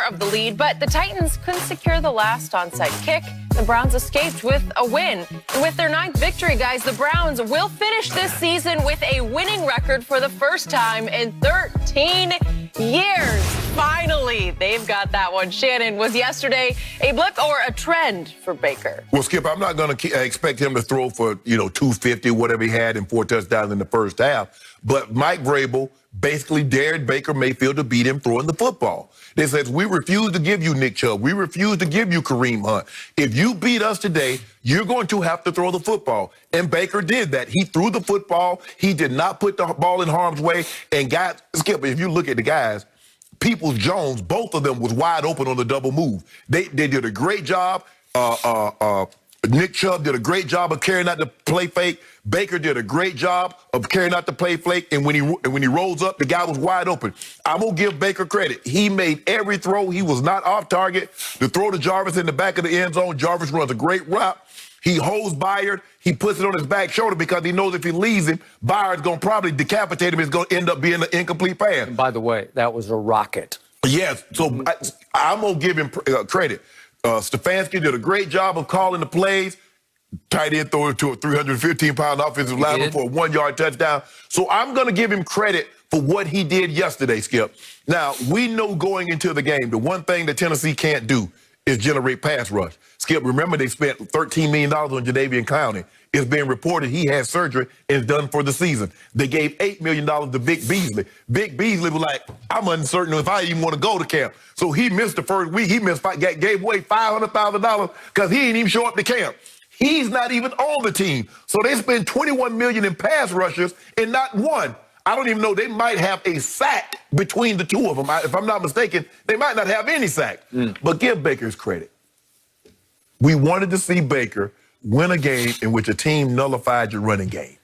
of the lead, but the Titans couldn't secure the last onside kick. The Browns escaped with a win. And with their 9th victory, guys, the Browns will finish this season with a winning record for the first time in 13 years. Finally, they've got that one. Shannon, was yesterday a blip or a trend for Baker? Well, Skip, I'm not going to expect him to throw for, 250, whatever he had, and 4 touchdowns in the first half. But Mike Vrabel basically dared Baker Mayfield to beat him throwing the football. They said, we refuse to give you Nick Chubb. We refuse to give you Kareem Hunt. If you beat us today, you're going to have to throw the football. And Baker did that. He threw the football. He did not put the ball in harm's way. And guys, Skip, if you look at the guys, Peoples-Jones, both of them was wide open on the double move. They did a great job. Nick Chubb did a great job of carrying out the play fake. Baker did a great job of carrying out the play fake. And when he rolls up, the guy was wide open. I'm going to give Baker credit. He made every throw. He was not off target. The throw to Jarvis in the back of the end zone, Jarvis runs a great route. He holds Byard. He puts it on his back shoulder because he knows if he leaves him, Byard's going to probably decapitate him. It's going to end up being an incomplete pass. And by the way, that was a rocket. Yes. So I'm going to give him credit. Stefanski did a great job of calling the plays. Tight end throw to a 315-pound offensive lineman for a 1-yard touchdown. So I'm going to give him credit for what he did yesterday, Skip. Now, we know going into the game, the one thing that Tennessee can't do is generate pass rush. Skip, remember they spent $13 million on Jadeveon Clowney. It's being reported he had surgery and is done for the season. They gave $8 million to Vic Beasley. Vic Beasley was like, I'm uncertain if I even want to go to camp. So he missed the first week. He gave away $500,000 because he didn't even show up to camp. He's not even on the team. So they spend $21 million in pass rushers and not one. I don't even know. They might have a sack between the two of them. If I'm not mistaken, they might not have any sack. But give Baker's credit. We wanted to see Baker win a game in which a team nullified your running game.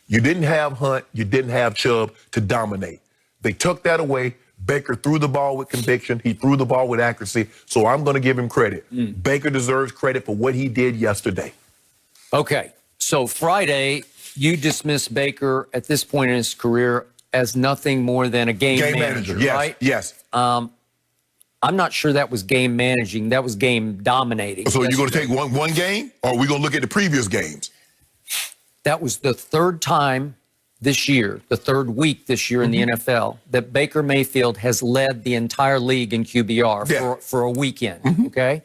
You didn't have Hunt. You didn't have Chubb to dominate. They took that away. Baker threw the ball with conviction. He threw the ball with accuracy. So I'm going to give him credit. Baker deserves credit for what he did yesterday. Okay. So Friday, you dismiss Baker at this point in his career as nothing more than a game manager, yes, right? Yes. I'm not sure that was game managing. That was game dominating. So you're going to take one game, or are we going to look at the previous games? That was the third time this year, the third week this year in the NFL, that Baker Mayfield has led the entire league in QBR for a weekend, okay?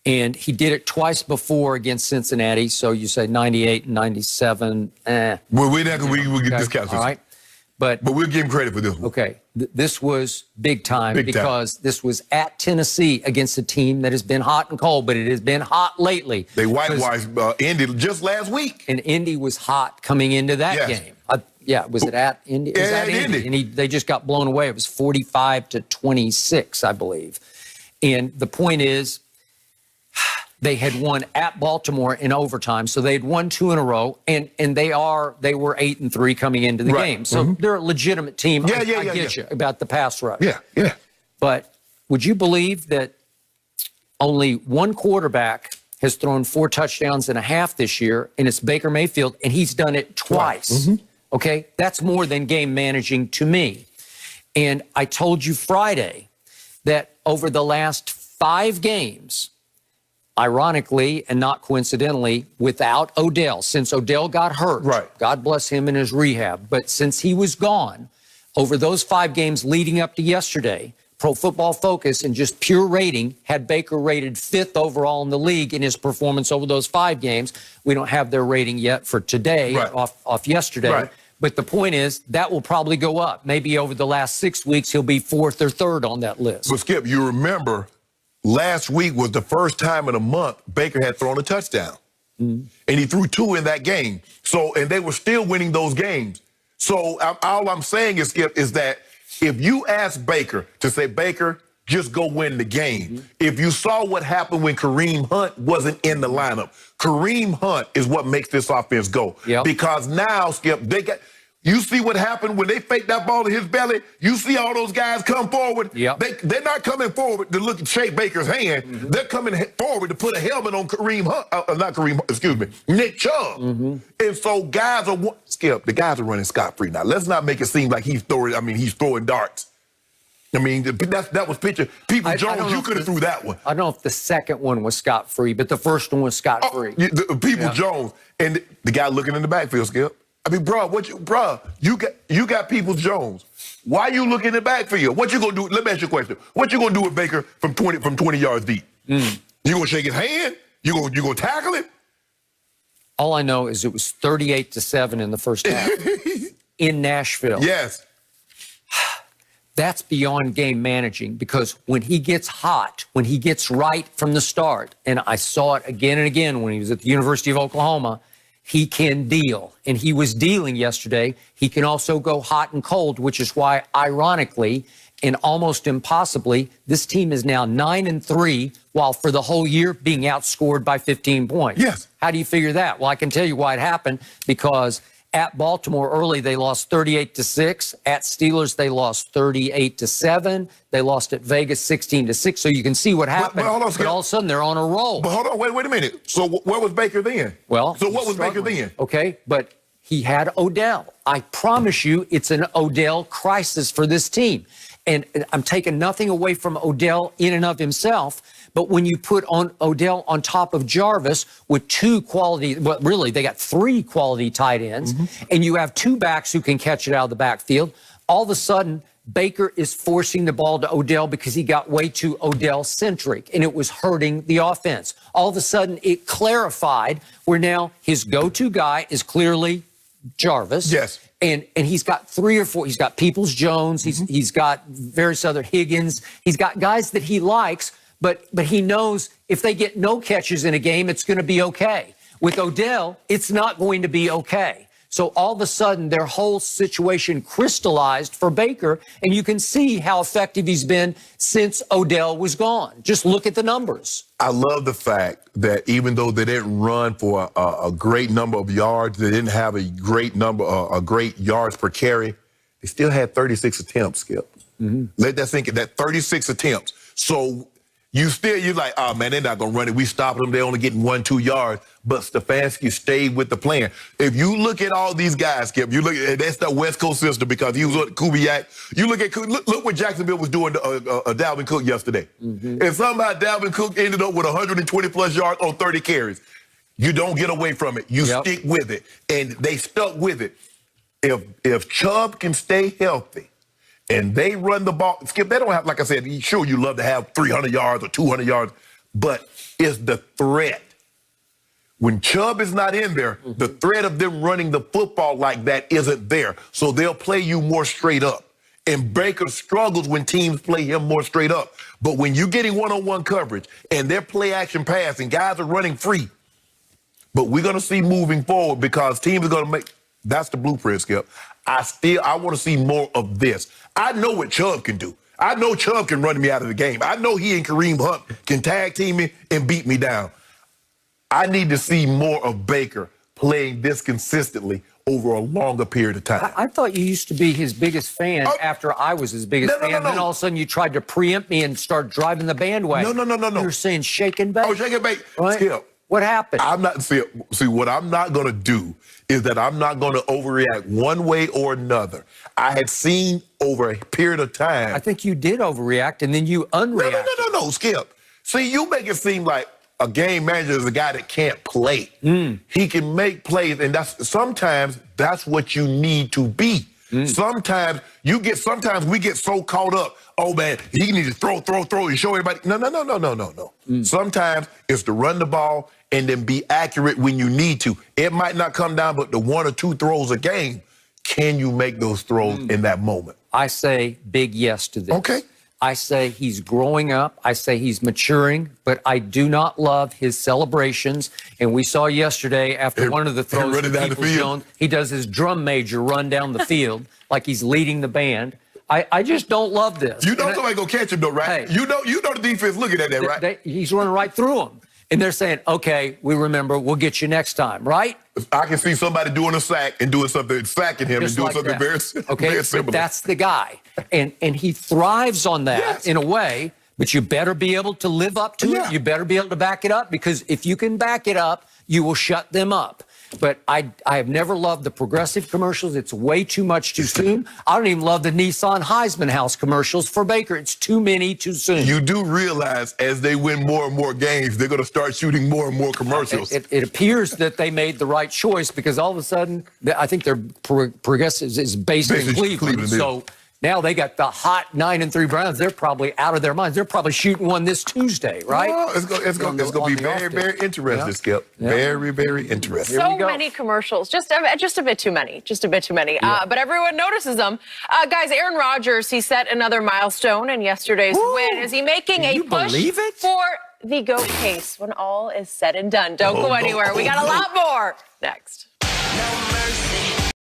And he did it twice before against Cincinnati, so you say 98 and 97, Well, we can discount this. All right. But we'll give him credit for this one. Okay. This was big time because this was at Tennessee against a team that has been hot and cold, but it has been hot lately. They whitewashed Indy just last week. And Indy was hot coming into that game. Was it at Indy? It was at Indy. And they just got blown away. It was 45-26, I believe. And the point is, they had won at Baltimore in overtime, so they had won 2 in a row, and they were 8-3 coming into the game. So they're a legitimate team. I get you about the pass rush. Yeah. But would you believe that only one quarterback has thrown 4 touchdowns and a half this year, and it's Baker Mayfield, and he's done it twice. Okay? That's more than game managing to me. And I told you Friday that over the last 5 games, ironically and not coincidentally, without Odell, since Odell got hurt, God bless him in his rehab, but since he was gone, over those 5 games leading up to yesterday, Pro Football Focus and just pure rating had Baker rated 5th overall in the league in his performance over those 5 games. We don't have their rating yet for today, off yesterday. But the point is, that will probably go up. Maybe over the last 6 weeks, he'll be 4th or 3rd on that list. But Skip, you remember last week was the first time in a month Baker had thrown a touchdown. And he threw 2 in that game. So, and they were still winning those games. So all I'm saying is, Skip, is that if you ask Baker to say, Baker, just go win the game. If you saw what happened when Kareem Hunt wasn't in the lineup, Kareem Hunt is what makes this offense go. Because now, Skip, you see what happened when they faked that ball to his belly? You see all those guys come forward? They're not coming forward to look and shake Baker's hand. They're coming forward to put a helmet on Nick Chubb. And so guys the guys are running scot-free now. Let's not make it seem like he's throwing darts. I mean, that was pitcher. People Jones, you could have threw that one. I don't know if the second one was scot-free, but the first one was scot-free. People Jones, and the guy looking in the backfield, Skip. I mean, you got Peoples Jones. Why you looking in the backfield? What you gonna do? Let me ask you a question. What you gonna do with Baker from 20 yards deep? You gonna shake his hand? You gonna tackle him? All I know is it was 38-7 in the first half in Nashville. Yes. That's beyond game managing, because when he gets hot, when he gets right from the start, and I saw it again and again when he was at the University of Oklahoma, he can deal. And he was dealing yesterday. He can also go hot and cold, which is why, ironically, and almost impossibly, this team is now 9-3, while for the whole year being outscored by 15 points. Yes. How do you figure that? Well, I can tell you why it happened, because at Baltimore early, they lost 38-6. At Steelers, they lost 38-7. They lost at Vegas 16-6. So you can see what happened. But all of a sudden, they're on a roll. But hold on, wait a minute. So where was Baker then? Well, so what was Baker then? Okay, but he had Odell. I promise you, it's an Odell crisis for this team. And I'm taking nothing away from Odell in and of himself, but when you put on Odell on top of Jarvis with two quality, well, really, they got three quality tight ends, and you have two backs who can catch it out of the backfield, all of a sudden, Baker is forcing the ball to Odell because he got way too Odell-centric, and it was hurting the offense. All of a sudden, it clarified where now his go-to guy is clearly Jarvis. Yes. And he's got three or four. He's got Peoples Jones. He's got various other Higgins. He's got guys that he likes, but he knows if they get no catches in a game, it's going to be okay. With Odell, it's not going to be okay. So all of a sudden, their whole situation crystallized for Baker, and you can see how effective he's been since Odell was gone. Just look at the numbers. I love the fact that even though they didn't run for a great number of yards, they didn't have a great number, great yards per carry, they still had 36 attempts, Skip. Let that sink in, that 36 attempts. So you're like, oh, man, they're not going to run it. We stopped them. They're only getting 1-2 yards. But Stefanski stayed with the plan. If you look at all these guys, Skip, you look at that's the West Coast system because he was with Kubiak. You look at look what Jacksonville was doing to Dalvin Cook yesterday. And somehow Dalvin Cook ended up with 120-plus yards on 30 carries. You don't get away from it. You stick with it. And they stuck with it. If Chubb can stay healthy, and they run the ball, Skip, they don't have, like I said, sure, you love to have 300 yards or 200 yards, but it's the threat. When Chubb is not in there, the threat of them running the football like that isn't there. So they'll play you more straight up. And Baker struggles when teams play him more straight up. But when you're getting one-on-one coverage and they're play-action pass and guys are running free, but we're going to see moving forward because teams are going to make – that's the blueprint, Skip. I want to see more of this. I know what Chubb can do. I know Chubb can run me out of the game. I know he and Kareem Hunt can tag team me and beat me down. I need to see more of Baker playing this consistently over a longer period of time. I thought you used to be his biggest fan after I was his biggest fan. Then all of a sudden you tried to preempt me and start driving the bandwagon. No. You were saying shake and bake. Oh, shake and bake. Right? Skip. What happened? See, what I'm not going to do is that I'm not going to overreact one way or another. I had seen over a period of time. I think you did overreact, and then you unreact. No, Skip. See, you make it seem like a game manager is a guy that can't play. He can make plays, and sometimes that's what you need to be. Sometimes we get so caught up. Oh man, he needs to throw, and show everybody. No. Sometimes it's to run the ball and then be accurate when you need to. It might not come down, but the 1 or 2 throws a game. Can you make those throws in that moment? I say big yes to this. Okay. I say he's growing up. I say he's maturing, but I do not love his celebrations. And we saw yesterday after one of the throws to Peoples Jones, he does his drum major run down the field like he's leading the band. I just don't love this. You know somebody gonna catch him though, right? Hey, you know the defense looking at that, right? He's running right through them. And they're saying, okay, we remember, we'll get you next time, right? I can see somebody doing a sack and doing something, sacking him Just and doing like something that. very similar. That's the guy. And he thrives on that in a way, but you better be able to live up to it. You better be able to back it up, because if you can back it up, you will shut them up. But I have never loved the progressive commercials. It's way too much too soon. I don't even love the Nissan Heisman House commercials for Baker. It's too many too soon. You do realize as they win more and more games, they're going to start shooting more and more commercials. It appears that they made the right choice because all of a sudden, I think their progressive is based in Cleveland. So now they got the hot 9-3 Browns. They're probably out of their minds. They're probably shooting one this Tuesday, right? Oh, it's going to be very, very interesting, Skip. Very, very interesting. So many commercials. Just a bit too many. Just a bit too many. But everyone notices them. Guys, Aaron Rodgers, he set another milestone in yesterday's win. Is he making a push for the GOAT case when all is said and done? Don't go anywhere. We got a lot more next.